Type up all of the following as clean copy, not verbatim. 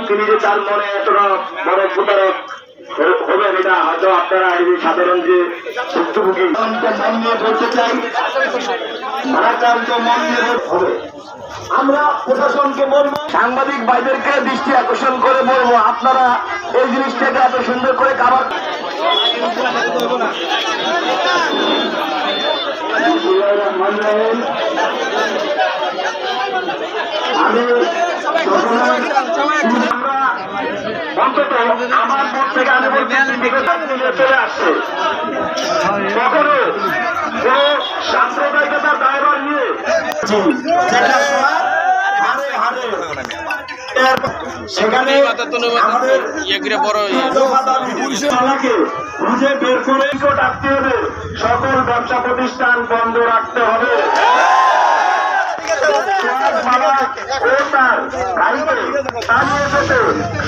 তিনি যে তার মনে এতটা বড় প্রতারক হবেন এটা হয়তো আপনারা এই সাধারণ যে ভুক্তভোগী মন নিয়ে বলতে চাই, মন নিয়ে হবে। আমরা প্রশাসনকে বলবো, সাংবাদিক ভাইদেরকে দৃষ্টি আকর্ষণ করে বলবো, আপনারা এই জিনিসটাকে এত সুন্দর করে কাভার আমি অন্তত আমার মত থেকে আমি চলে আসছে। কখনো কোন সাম্প্রদায়িকতার দায়ভার নিয়ে সেখানে আমাদের খুঁজে বের করে ডাকতে হবে, সকল ব্যবসা প্রতিষ্ঠান বন্ধ রাখতে হবে,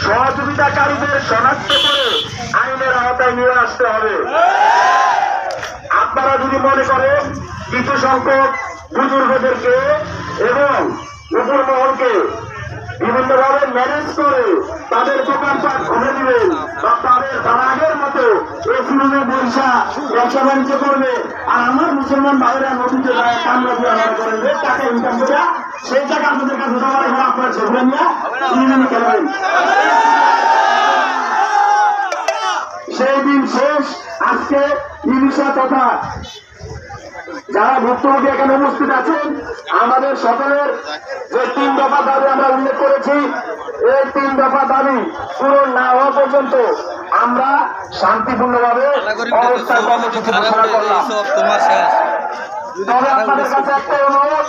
সহযোগিতাকারীদের শনাক্ত করে আইনের আওতায় নিয়ে আসতে হবে। আপনারা যদি মনে করেন কিছু সংখ্যক বুজুর্গদেরকে এবং উপর মহলকে বিভিন্নভাবে ম্যানেজ করে তাদের দোকানপাট খুলে দিবেন বা তারা আগের মতো এই রুমে বৈশা ব্যবসা বাণিজ্য করবে, আর আমার মুসলমান ভাইয়েরা নদীতে কামড়া দিয়ে আমার করবে টাকা ইনকাম করে, সেই টাকা আপনাদের কাছে জমা রেখে আপনার সেগুলো নিয়ে খেলবেন। সেই দিন শেষ। আজকে ইলিশা তথা যারা ভুক্তভোগী এখানে উপস্থিত আছেন, আমাদের সকলের যে 3 দফা দাবি আমরা উল্লেখ করেছি, এই 3 দফা দাবি পূরণ না হওয়া পর্যন্ত আমরা শান্তিপূর্ণভাবে অবস্থান কর্মসূচি ঘোষণা করলাম। তবে আপনাদের কাছে একটা অনুরোধ,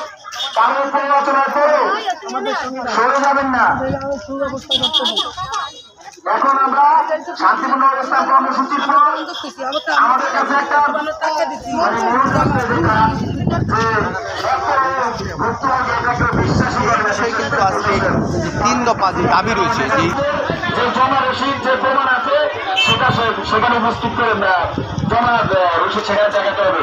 কারণ প্ররোচনার পরেও সরে যাবেন না। এখন আমরা শান্তিপূর্ণ অবস্থান কর্মসূচির পর আমাদের কাছে একটা তিন দফা যে দাবি রয়েছে, যে জমা রসিদ যে প্রমাণ আছে সেটা সেখানে উপস্থিত করে জমা রসিদ সেখানে দেখাতে হবে।